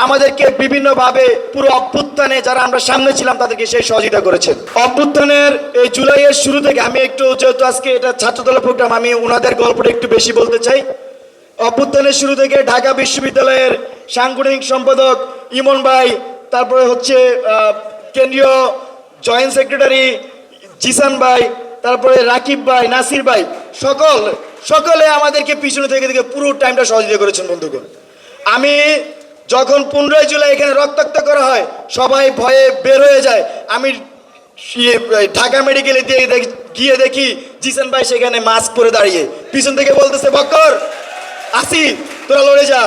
আমাদেরকে বিভিন্নভাবে পুরো অভ্যুত্থানে যারা আমরা সামনে ছিলাম তাদেরকে সেই সহযোগিতা করেছেন। অভ্যুত্থানের এই জুলাইয়ের শুরু থেকে আমি একটু, যেহেতু আজকে এটা ছাত্রদলের প্রোগ্রাম, আমি ওনাদের গল্পটা একটু বেশি বলতে চাই। অভ্যুত্থানের শুরু থেকে ঢাকা বিশ্ববিদ্যালয়ের সাংগঠনিক সম্পাদক ইমন ভাই, তারপরে হচ্ছে কেন্দ্রীয় জয়েন্ট সেক্রেটারি জিসান ভাই, তারপরে রাকিব ভাই, নাসির ভাই, সকলে আমাদেরকে পিছনে থেকে পুরো টাইমটা সহযোগিতা করেছেন। বন্ধুগণ, আমি যখন 15 জুলাই এখানে রক্তাক্ত করা হয় সবাই ভয়ে বের হয়ে যায়, আমি ঢাকা মেডিকেলে গিয়ে দেখি জিসান ভাই সেখানে মাস্ক পরে দাঁড়িয়ে, পিছন থেকে বলতেছে বক্কর আসি তোরা লড়ে যা।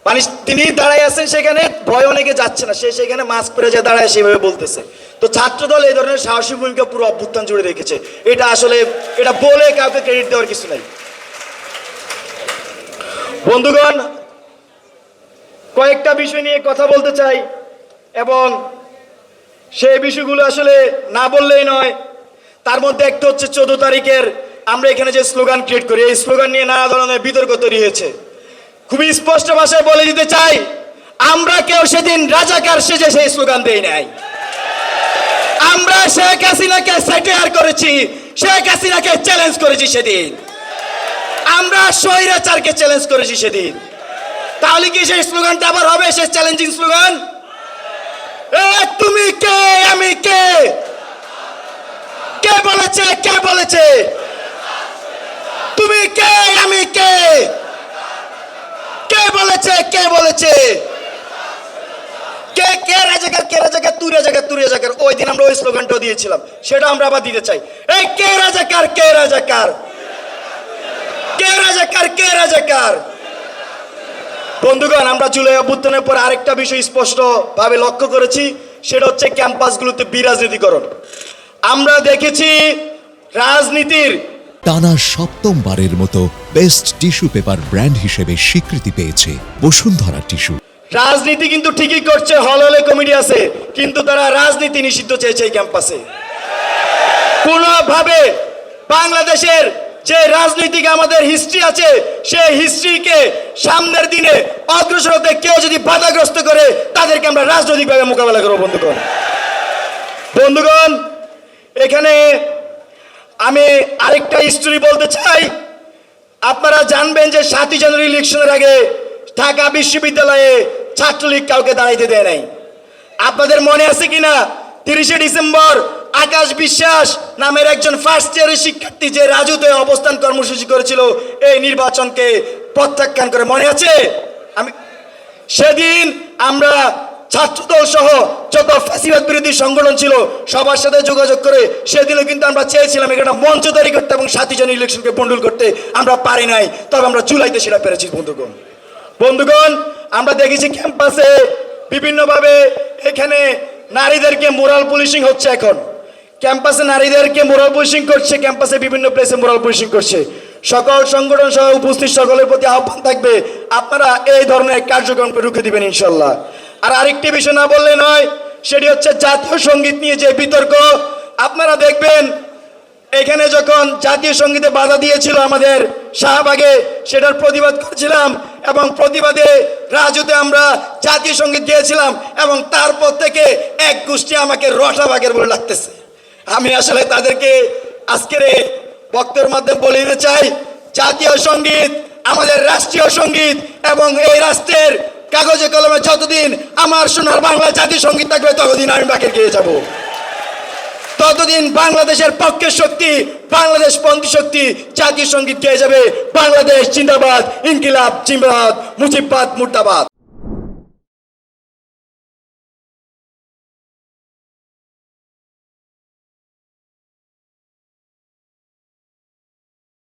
মানে তিনি দাঁড়ায় আছেন সেখানে, ভয় অনেকে যাচ্ছে না, সে সেখানে মাস্ক পরে যা দাঁড়ায় সেভাবে বলতেছে। তো ছাত্রদল এই ধরনের সাহসী ভূমিকা পুরো অভ্যুত্থান জুড়ে রেখেছে। এটা আসলে এটা বলে কাউকে ক্রেডিট দেওয়ার কিছু নাই। বন্ধুগণ, কয়েকটা বিষয় নিয়ে কথা বলতে চাই এবং সেই বিষয়গুলো আসলে না বললেই নয়। তার মধ্যে একটা হচ্ছে 14 তারিখের আমরা এখানে যে স্লোগান ক্রিয়েট করি, এই স্লোগান নিয়ে নানা ধরনের বিতর্ক তৈরি হয়েছে। খুবই স্পষ্ট ভাষায় বলে দিতে চাই, আমরা কেউ সেদিন রাজাকার সেজে সেই স্লোগান দেই নাই। আমরা শেখ হাসিনাকে স্যাটিয়ার করেছি, শেখ হাসিনাকে চ্যালেঞ্জ করেছি সেদিন, আমরা স্বৈরাচারকে চ্যালেঞ্জ করেছি সেদিন। তাহলে কি সেই স্লোগানটা আবার হবে, সেই চ্যালেঞ্জিং স্লোগান? তুমি কে আমি কে, কে বলেছে, কে বলেছে তুমি কে আমি কে, কে বলেছে, কে বলেছে, কে কে রাজাকার, কে রাজাকার, তুই রাজাকার, তুই রাজাকার। ওই দিন আমরা ওই স্লোগানটাও দিয়েছিলাম, সেটা আমরা আবার দিতে চাই। এই কে রাজাকার, কে রাজাকার, কে রাজাকার, কে রাজাকার। বন্ধুগণ, আমরা জুলাই অভ্যুত্থানের পর আরেকটা বিষয় স্পষ্ট ভাবে লক্ষ্য করেছি, সেটা হচ্ছে ক্যাম্পাসগুলোতে বিরাজনীতিকরণ। আমরা দেখেছি রাজনীতির টানা ৭মবারের মতো বেস্ট টিস্যু পেপার ব্র্যান্ড হিসেবে স্বীকৃতি পেয়েছে বসুন্ধরা টিস্যু। রাজনীতি কিন্তু ঠিকই করছে, হল হলে কমিটি আছে, কিন্তু তারা রাজনীতি নিষিদ্ধ চেয়েছে এই ক্যাম্পাসে। কোনোভাবে বাংলাদেশের যে রাজনৈতিক আমাদের হিস্ট্রি আছে, সেই হিস্ট্রিকে সামনের দিনে অগ্রসর হতে কেউ যদি বাধাগ্রস্ত করে, তাদেরকে আমরা রাজনৈতিকভাবে মোকাবেলা করবো। বন্ধুগণ, এখানে আমি আরেকটা হিস্ট্রি বলতে চাই। আপনারা জানবেন যে 7 জানুয়ারি ইলেকশনের আগে ঢাকা বিশ্ববিদ্যালয়ে ছাত্রলীগ কাউকে দাঁড়াইতে দেয় নাই। আপনাদের মনে আছে কিনা 30 ডিসেম্বর আকাশ বিশ্বাস নামের একজন ফার্স্ট ইয়ারের শিক্ষার্থী যে রাজুতে অবস্থান কর্মসূচি করেছিল এই নির্বাচনকে প্রত্যাখ্যান করে, মনে আছে? সেদিন আমরা ছাত্রদল সহ যত ফ্যাসিবাদ বিরোধী সংগঠন ছিল সবার সাথে যোগাযোগ করে সেদিনও কিন্তু আমরা চেয়েছিলাম একটা মঞ্চ তৈরি করতে এবং 7 জানুয়ারি ইলেকশনকে বন্ডুল করতে। আমরা পারি নাই, তবে আমরা জুলাইতে সেটা পেরেছি। বন্ধুগণ, আমরা দেখেছি ক্যাম্পাসে বিভিন্নভাবে এখানে নারীদেরকে মোরাল পুলিশিং হচ্ছে। এখন ক্যাম্পাসে নারীদেরকে মোরাল পুলিশিং করছে, ক্যাম্পাসে বিভিন্ন প্লেসে মোরাল পুলিশিং করছে। সকল সংগঠন সহ উপস্থিত সকলের প্রতি আহ্বান থাকবে, আপনারা এই ধরনের কার্যক্রমকে রুখে দিবেন ইনশাল্লাহ। আর আরেকটি বিষয় না বললে নয়, সেটি হচ্ছে জাতীয় সঙ্গীত নিয়ে যে বিতর্ক। আপনারা দেখবেন এখানে যখন জাতীয় সঙ্গীতে বাধা দিয়েছিল আমাদের শাহবাগে, সেটার প্রতিবাদ করেছিলাম এবং প্রতিবাদে রাজুতে আমরা জাতীয় সঙ্গীত গিয়েছিলাম এবং তারপর থেকে এক গোষ্ঠী আমাকে রসাবাগের বলে লাগতেছে। আমি আসলে তাদেরকে আজকের বক্তব্যের মাধ্যমে বলে দিতে চাই, জাতীয় সঙ্গীত আমাদের রাষ্ট্রীয় সঙ্গীত এবং এই রাষ্ট্রের কাগজে কলমে যতদিন আমার সোনার বাংলা জাতীয় সঙ্গীত থাকবে ততদিন আমি বাকের গিয়ে যাব। ততদিন বাংলাদেশের পক্ষের শক্তি, বাংলাদেশ পন্থী শক্তি জাতীয় সঙ্গীত গেয়ে যাবে। বাংলাদেশ জিন্দাবাদ, ইনকিলাব জিন্দাবাদ, মুজিববাদ মুর্দাবাদ।